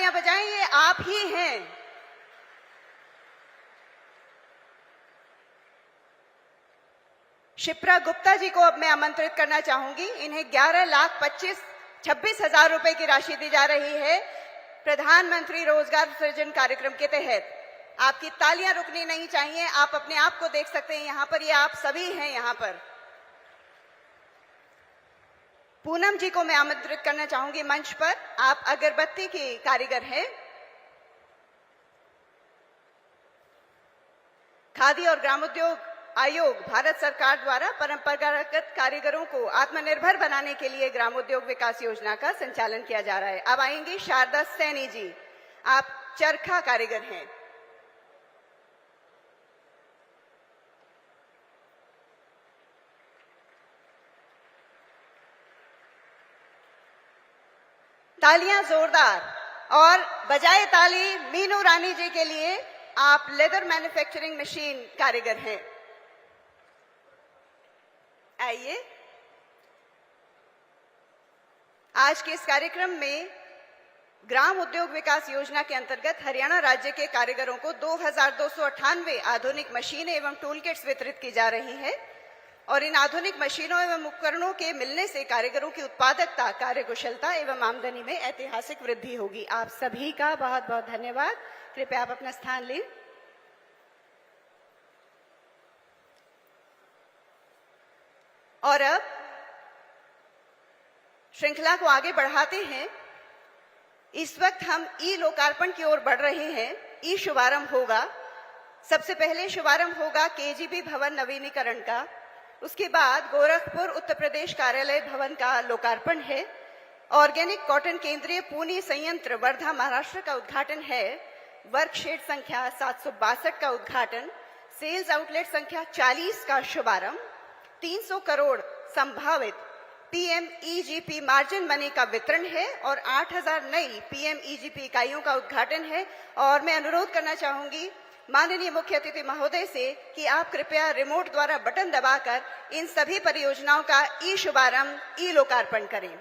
तालियां बजाएं, ये आप ही हैं। शिप्रा गुप्ता जी को अब मैं आमंत्रित करना चाहूंगी। इन्हें 11,26,000 रुपए की राशि दी जा रही है प्रधानमंत्री रोजगार सृजन कार्यक्रम के तहत। आपकी तालियां रुकनी नहीं चाहिए। आप अपने आप को देख सकते हैं यहां पर, ये आप सभी हैं यहां पर। पूनम जी को मैं आमंत्रित करना चाहूंगी मंच पर। आप अगरबत्ती की कारीगर हैं। खादी और ग्रामोद्योग आयोग भारत सरकार द्वारा परंपरागत कारीगरों को आत्मनिर्भर बनाने के लिए ग्रामोद्योग विकास योजना का संचालन किया जा रहा है। अब आएंगी शारदा सैनी जी। आप चरखा कारीगर हैं। तालियां जोरदार और बजाए ताली मीनू रानी जी के लिए। आप लेदर मैन्युफैक्चरिंग मशीन कारीगर हैं। आइए, आज के इस कार्यक्रम में ग्राम उद्योग विकास योजना के अंतर्गत हरियाणा राज्य के कारीगरों को 2298 आधुनिक मशीनें एवं टूल किट्स वितरित की जा रही है और इन आधुनिक मशीनों एवं उपकरणों के मिलने से कारीगरों की उत्पादकता, कार्यकुशलता एवं आमदनी में ऐतिहासिक वृद्धि होगी। आप सभी का बहुत बहुत धन्यवाद। कृपया आप अपना स्थान लें। और अब श्रृंखला को आगे बढ़ाते हैं। इस वक्त हम ई लोकार्पण की ओर बढ़ रहे हैं। ई शुभारंभ होगा। सबसे पहले शुभारंभ होगा केजीबी भवन नवीनीकरण का। उसके बाद गोरखपुर उत्तर प्रदेश कार्यालय भवन का लोकार्पण है। ऑर्गेनिक कॉटन केंद्रीय पूनी संयंत्र वर्धा महाराष्ट्र का उद्घाटन है। वर्कशेड संख्या 762 का उद्घाटन। सेल्स आउटलेट संख्या 40 का शुभारंभ। 300 करोड़ संभावित पीएमईजीपी मार्जिन मनी का वितरण है और 8000 नई पीएमईजीपी इकाइयों का उद्घाटन है। और मैं अनुरोध करना चाहूंगी माननीय मुख्य अतिथि महोदय से कि आप कृपया रिमोट द्वारा बटन दबाकर इन सभी परियोजनाओं का ई शुभारंभ, ई लोकार्पण करें।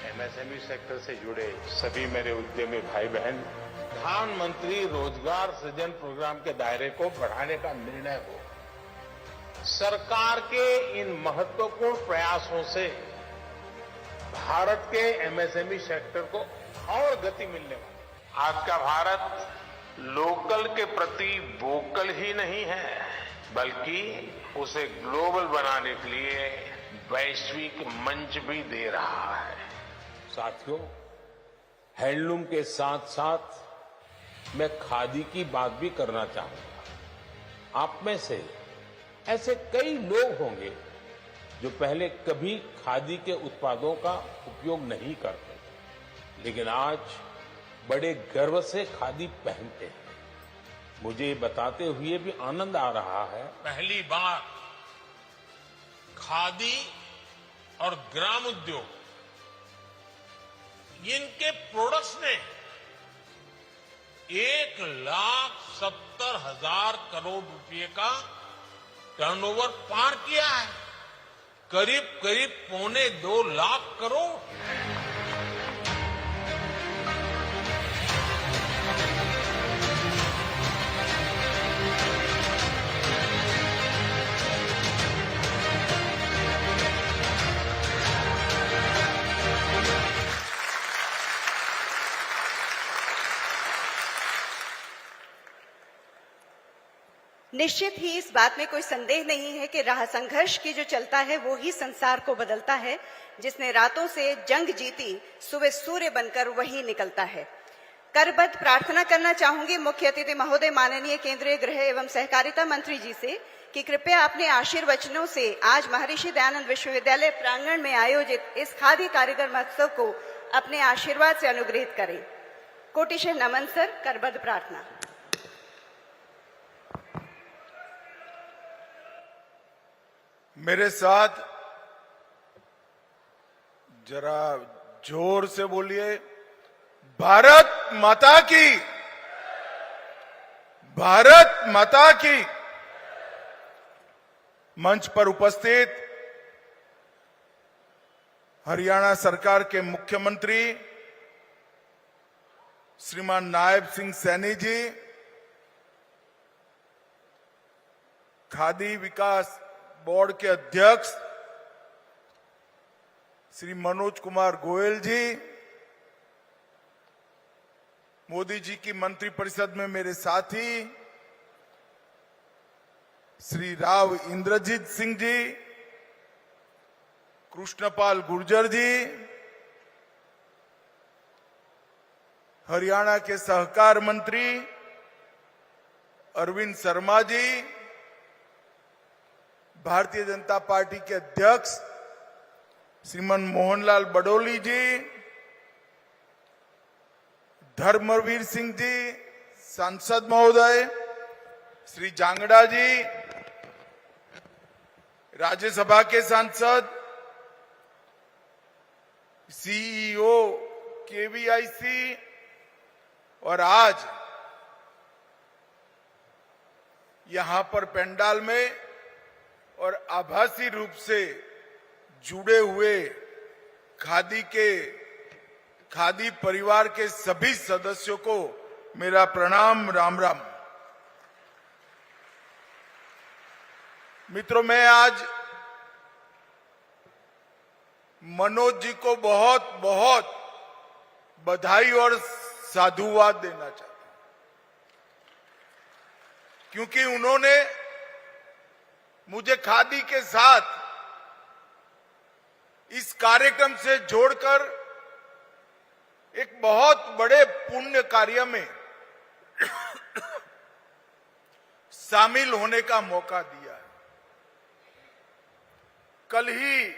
एमएसएमई सेक्टर से जुड़े सभी मेरे उद्यमी भाई बहन, प्रधानमंत्री रोजगार सृजन प्रोग्राम के दायरे को बढ़ाने का निर्णय हो। सरकार के इन महत्वपूर्ण प्रयासों से भारत के एमएसएमई सेक्टर को और गति मिलने वाली। आज का भारत लोकल के प्रति वोकल ही नहीं है, बल्कि उसे ग्लोबल बनाने के लिए वैश्विक मंच भी दे रहा है। साथियों, हैंडलूम के साथ साथ मैं खादी की बात भी करना चाहूंगा। आप में से ऐसे कई लोग होंगे जो पहले कभी खादी के उत्पादों का उपयोग नहीं करते थे, लेकिन आज बड़े गर्व से खादी पहनते हैं। मुझे बताते हुए भी आनंद आ रहा है, पहली बार खादी और ग्राम उद्योग इनके प्रोडक्ट्स ने 1,70,000 करोड़ रुपए का टर्नओवर पार किया है। करीब करीब 2.25 लाख करोड़। निश्चित ही इस बात में कोई संदेह नहीं है कि राह संघर्ष की जो चलता है वो ही संसार को बदलता है। जिसने रातों से जंग जीती सुबह सूर्य बनकर वही निकलता है। करबद्ध प्रार्थना करना चाहूंगी मुख्य अतिथि महोदय माननीय केंद्रीय गृह एवं सहकारिता मंत्री जी से कि कृपया अपने आशीर्वचनों से आज महर्षि दयानंद विश्वविद्यालय प्रांगण में आयोजित इस खादी कारीगर महोत्सव को अपने आशीर्वाद से अनुग्रहित करें। कोटिशः नमन सर। करबद्ध प्रार्थना। मेरे साथ जरा जोर से बोलिए, भारत माता की, भारत माता की। मंच पर उपस्थित हरियाणा सरकार के मुख्यमंत्री श्रीमान नायब सिंह सैनी जी, खादी विकास बोर्ड के अध्यक्ष श्री मनोज कुमार गोयल जी, मोदी जी की मंत्रिपरिषद में मेरे साथी श्री राव इंद्रजीत सिंह जी, कृष्णपाल गुर्जर जी, हरियाणा के सहकार मंत्री अरविंद शर्मा जी, भारतीय जनता पार्टी के अध्यक्ष श्रीमान मोहनलाल बडोली जी, धर्मवीर सिंह जी, सांसद महोदय श्री जांगड़ा जी, राज्यसभा के सांसद, सीईओ केवीआईसी और आज यहां पर पंडाल में और आभासी रूप से जुड़े हुए खादी परिवार के सभी सदस्यों को मेरा प्रणाम, राम राम। मित्रों, मैं आज मनोज जी को बहुत बहुत बधाई और साधुवाद देना चाहता हूं, क्योंकि उन्होंने मुझे खादी के साथ इस कार्यक्रम से जोड़कर एक बहुत बड़े पुण्य कार्य में शामिल होने का मौका दिया है। कल ही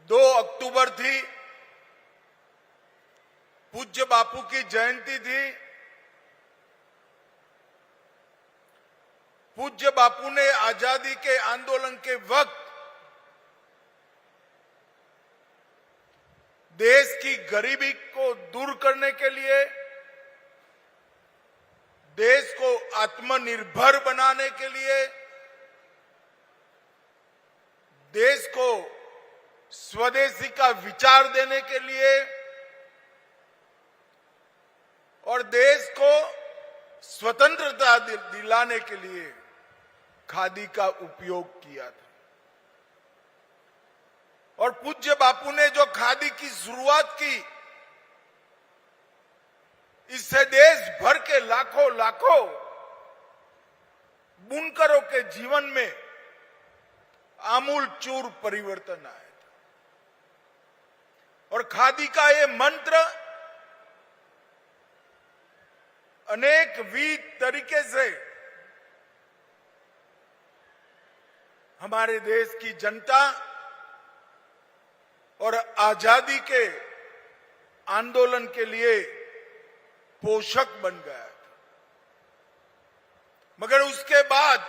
2 अक्टूबर थी, पूज्य बापू की जयंती थी। पूज्य बापू ने आजादी के आंदोलन के वक्त देश की गरीबी को दूर करने के लिए, देश को आत्मनिर्भर बनाने के लिए, देश को स्वदेशी का विचार देने के लिए और देश को स्वतंत्रता दिलाने के लिए खादी का उपयोग किया था। और पूज्य बापू ने जो खादी की शुरुआत की, इससे देश भर के लाखों लाखों बुनकरों के जीवन में आमूल चूर परिवर्तन आया था। और खादी का ये मंत्र अनेक विध तरीके से हमारे देश की जनता और आजादी के आंदोलन के लिए पोषक बन गया था। मगर उसके बाद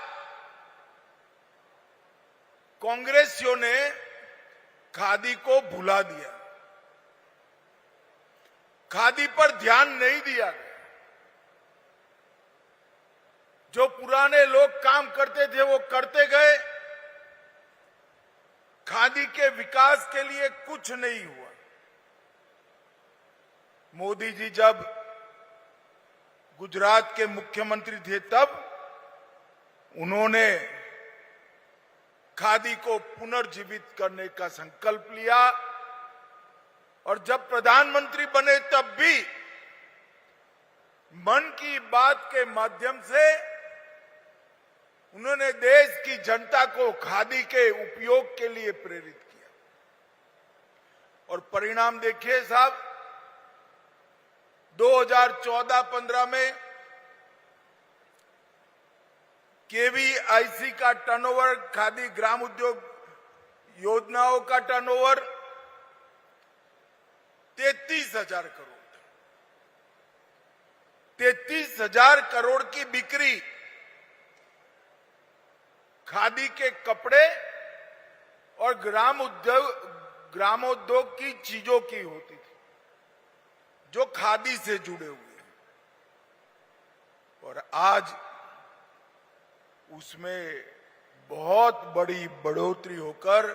कांग्रेसियों ने खादी को भुला दिया, खादी पर ध्यान नहीं दिया। जो पुराने लोग काम करते थे वो करते गए, खादी के विकास के लिए कुछ नहीं हुआ। मोदी जी जब गुजरात के मुख्यमंत्री थे तब उन्होंने खादी को पुनर्जीवित करने का संकल्प लिया और जब प्रधानमंत्री बने तब भी मन की बात के माध्यम से उन्होंने देश की जनता को खादी के उपयोग के लिए प्रेरित किया। और परिणाम देखिए साहब, 2014-15 में केवीआईसी का टर्नओवर, खादी ग्राम उद्योग योजनाओं का टर्नओवर 33,000 करोड़, 33,000 करोड़ की बिक्री खादी के कपड़े और ग्रामोद्योग की चीजों की होती थी जो खादी से जुड़े हुए हैं। और आज उसमें बहुत बड़ी बढ़ोतरी होकर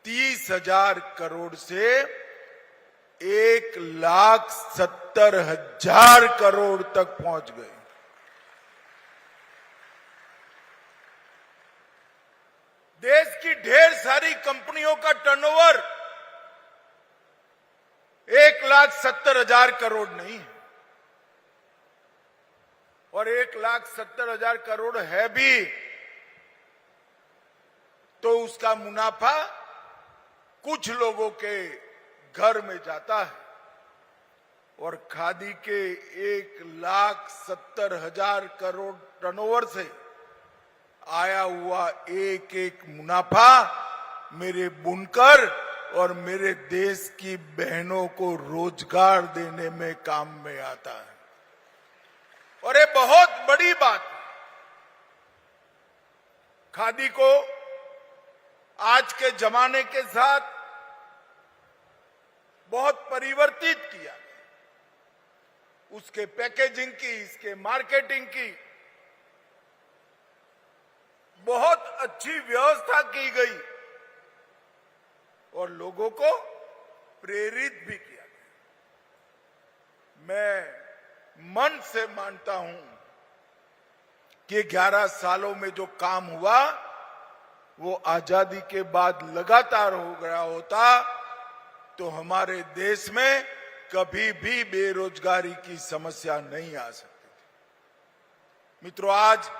30,000 करोड़ से 1,70,000 करोड़ तक पहुंच गए। देश की ढेर सारी कंपनियों का टर्नओवर 1,70,000 करोड़ नहीं है, और 1,70,000 करोड़ है भी तो उसका मुनाफा कुछ लोगों के घर में जाता है। और खादी के 1,70,000 करोड़ टर्नओवर से आया हुआ एक एक मुनाफा मेरे बुनकर और मेरे देश की बहनों को रोजगार देने में काम में आता है। और ये बहुत बड़ी बात है। खादी को आज के जमाने के साथ बहुत परिवर्तित किया, उसके पैकेजिंग की, इसके मार्केटिंग की बहुत अच्छी व्यवस्था की गई और लोगों को प्रेरित भी किया गया। मैं मन से मानता हूं कि 11 सालों में जो काम हुआ वो आजादी के बाद लगातार हो गया होता तो हमारे देश में कभी भी बेरोजगारी की समस्या नहीं आ सकती थी। मित्रों, आज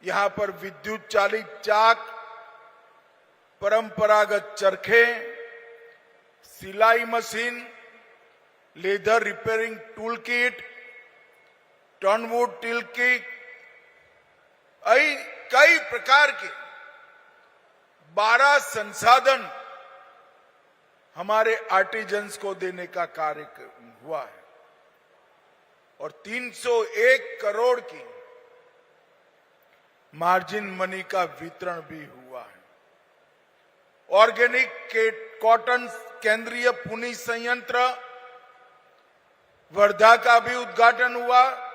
यहां पर विद्युत चालित चाक, परंपरागत चरखे, सिलाई machine, leather repairing tool kit, टर्नवुड टिल किट, कई प्रकार के 12 संसाधन हमारे आर्टिजन्स को देने का कार्य हुआ है और 301 करोड़ की मार्जिन मनी का वितरण भी हुआ है। ऑर्गेनिक कॉटन केंद्रीय पुनी संयंत्र वर्धा का भी उद्घाटन हुआ,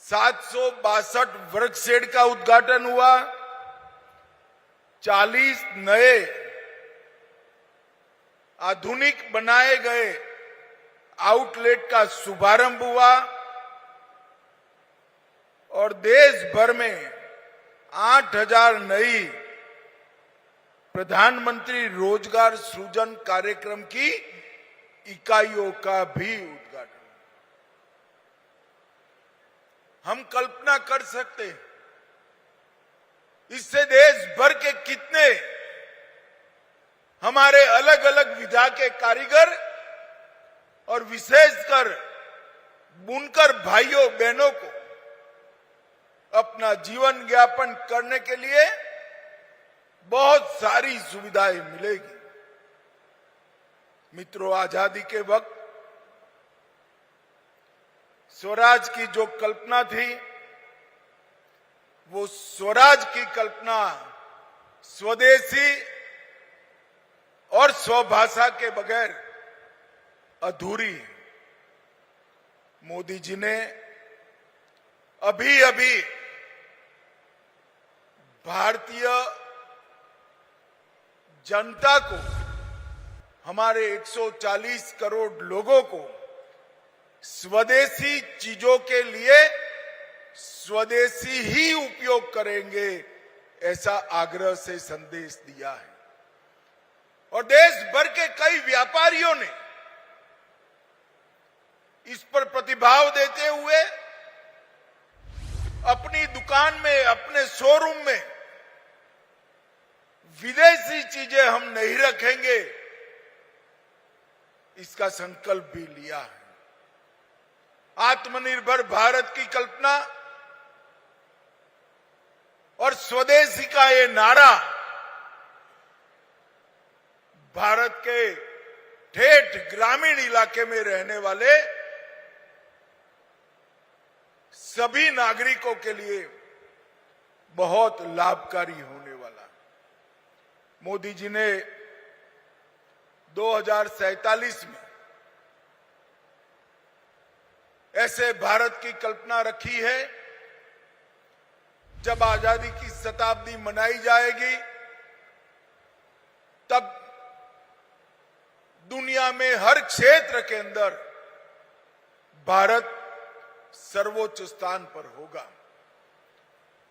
762 वर्क शेड का उद्घाटन हुआ, 40 नए आधुनिक बनाए गए आउटलेट का शुभारंभ हुआ और देश भर में 8,000 नई प्रधानमंत्री रोजगार सृजन कार्यक्रम की इकाइयों का भी उद्घाटन। हम कल्पना कर सकते हैं इससे देश भर के कितने हमारे अलग अलग विधा के कारीगर और विशेषकर बुनकर भाइयों बहनों को अपना जीवन यापन करने के लिए बहुत सारी सुविधाएं मिलेगी। मित्रों, आजादी के वक्त स्वराज की जो कल्पना थी, वो स्वराज की कल्पना स्वदेशी और स्वभाषा के बगैर अधूरी है। मोदी जी ने अभी अभी भारतीय जनता को, हमारे 140 करोड़ लोगों को स्वदेशी चीजों के लिए स्वदेशी ही उपयोग करेंगे, ऐसा आग्रह से संदेश दिया है। और देश भर के कई व्यापारियों ने इस पर प्रतिभाव देते हुए अपनी दुकान में, अपने शोरूम में विदेशी चीजें हम नहीं रखेंगे, इसका संकल्प भी लिया है। आत्मनिर्भर भारत की कल्पना और स्वदेशी का ये नारा भारत के ठेठ ग्रामीण इलाके में रहने वाले सभी नागरिकों के लिए बहुत लाभकारी होने वाला। मोदी जी ने 2047 में ऐसे भारत की कल्पना रखी है जब आजादी की शताब्दी मनाई जाएगी, तब दुनिया में हर क्षेत्र के अंदर भारत सर्वोच्च स्थान पर होगा।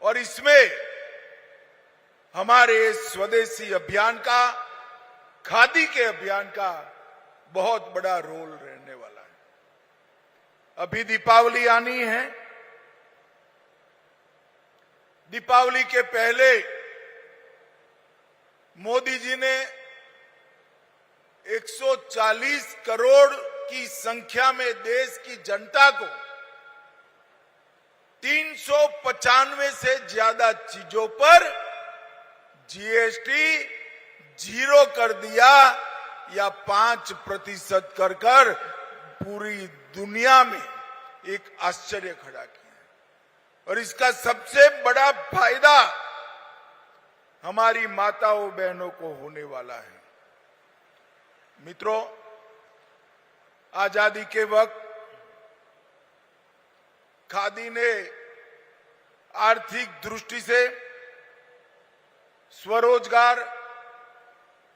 और इसमें हमारे स्वदेशी अभियान का, खादी के अभियान का बहुत बड़ा रोल रहने वाला है। अभी दीपावली आनी है। दीपावली के पहले मोदी जी ने 140 करोड़ की संख्या में देश की जनता को 395 से ज्यादा चीजों पर जीएसटी जीरो कर दिया, या 5% कर पूरी दुनिया में एक आश्चर्य खड़ा किया। और इसका सबसे बड़ा फायदा हमारी माताओं बहनों को होने वाला है। मित्रों, आजादी के वक्त खादी ने आर्थिक दृष्टि से स्वरोजगार,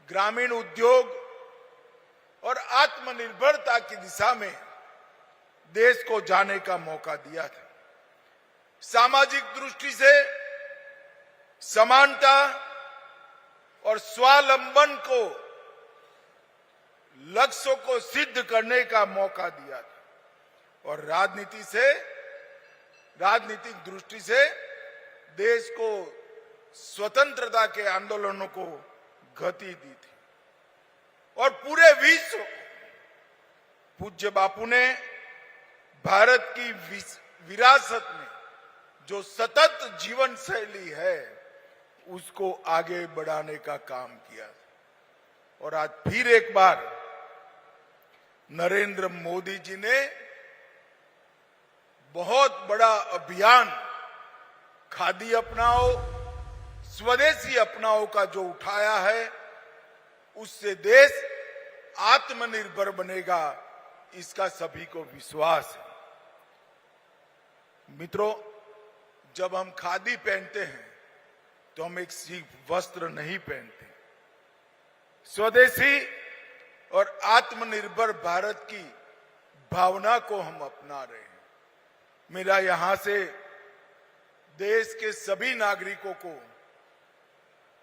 ग्रामीण उद्योग और आत्मनिर्भरता की दिशा में देश को जाने का मौका दिया था। सामाजिक दृष्टि से समानता और स्वावलंबन को, लक्ष्यों को सिद्ध करने का मौका दिया था। और राजनीतिक दृष्टि से देश को स्वतंत्रता के आंदोलनों को गति दी थी। और पूरे विश्व को पूज्य बापू ने भारत की विरासत में जो सतत जीवन शैली है, उसको आगे बढ़ाने का काम किया। और आज फिर एक बार नरेंद्र मोदी जी ने बहुत बड़ा अभियान खादी अपनाओ, स्वदेशी अपनाओ का जो उठाया है, उससे देश आत्मनिर्भर बनेगा, इसका सभी को विश्वास है। मित्रों, जब हम खादी पहनते हैं तो हम एक सिर्फ वस्त्र नहीं पहनते, स्वदेशी और आत्मनिर्भर भारत की भावना को हम अपना रहे हैं। मेरा यहां से देश के सभी नागरिकों को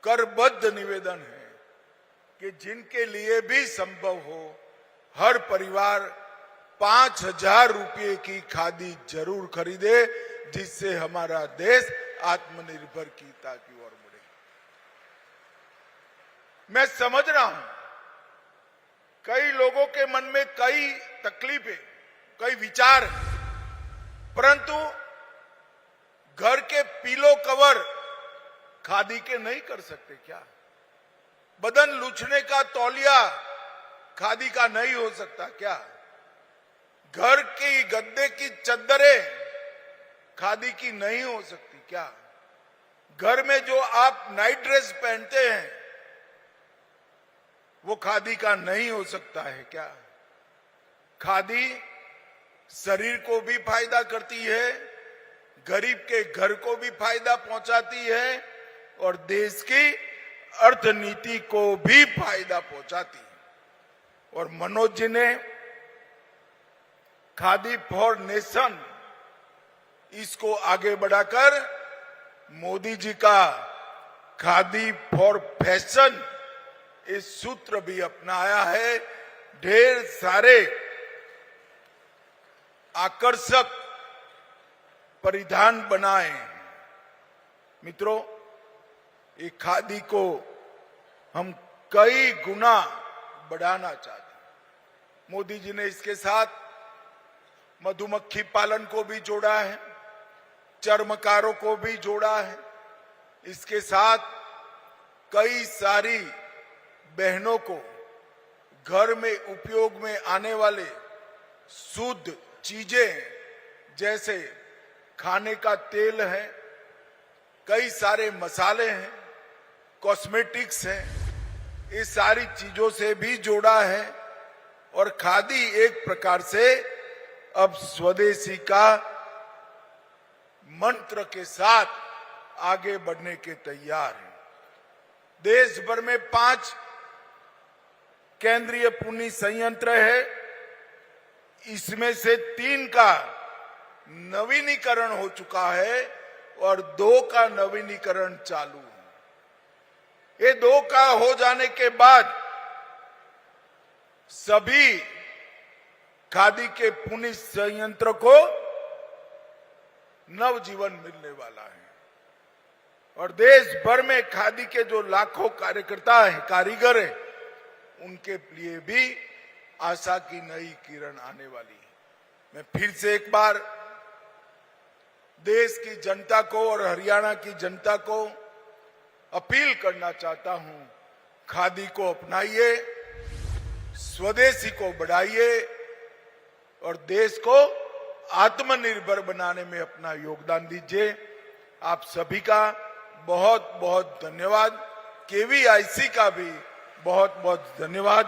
करबद्ध निवेदन है कि जिनके लिए भी संभव हो, हर परिवार 5,000 रुपये की खादी जरूर खरीदे, जिससे हमारा देश आत्मनिर्भरता की ओर बढ़े। मैं समझ रहा हूं कई लोगों के मन में कई तकलीफें, कई विचार हैं, परंतु घर के पीलो कवर खादी के नहीं कर सकते क्या? बदन लूछने का तौलिया खादी का नहीं हो सकता क्या? घर की गद्दे की चद्दरें खादी की नहीं हो सकती क्या? घर में जो आप नाइट ड्रेस पहनते हैं वो खादी का नहीं हो सकता है क्या? खादी शरीर को भी फायदा करती है, गरीब के घर को भी फायदा पहुंचाती है और देश की अर्थनीति को भी फायदा पहुंचाती है। और मनोज जी ने खादी फॉर नेशन इसको आगे बढ़ाकर मोदी जी का खादी फॉर फैशन इस सूत्र भी अपनाया है। ढेर सारे आकर्षक परिधान बनाए। मित्रों, ये खादी को हम कई गुना बढ़ाना चाहते हैं। मोदी जी ने इसके साथ मधुमक्खी पालन को भी जोड़ा है, चर्मकारों को भी जोड़ा है। इसके साथ कई सारी बहनों को घर में उपयोग में आने वाले शुद्ध चीजें जैसे खाने का तेल है, कई सारे मसाले हैं, कॉस्मेटिक्स हैं, ये सारी चीजों से भी जोड़ा है। और खादी एक प्रकार से अब स्वदेशी का मंत्र के साथ आगे बढ़ने के तैयार है। देश भर में 5 केंद्रीय पुनी संयंत्र है, इसमें से 3 का नवीनीकरण हो चुका है और 2 का नवीनीकरण चालू है। ये 2 का हो जाने के बाद सभी खादी के पुनी संयंत्र को नवजीवन मिलने वाला है और देश भर में खादी के जो लाखों कार्यकर्ता हैं, कारीगर हैं, उनके लिए भी आशा की नई किरण आने वाली है। मैं फिर से एक बार देश की जनता को और हरियाणा की जनता को अपील करना चाहता हूं, खादी को अपनाइए, स्वदेशी को बढ़ाइए और देश को आत्मनिर्भर बनाने में अपना योगदान दीजिए। आप सभी का बहुत बहुत धन्यवाद। केवीआईसी का भी बहुत बहुत धन्यवाद।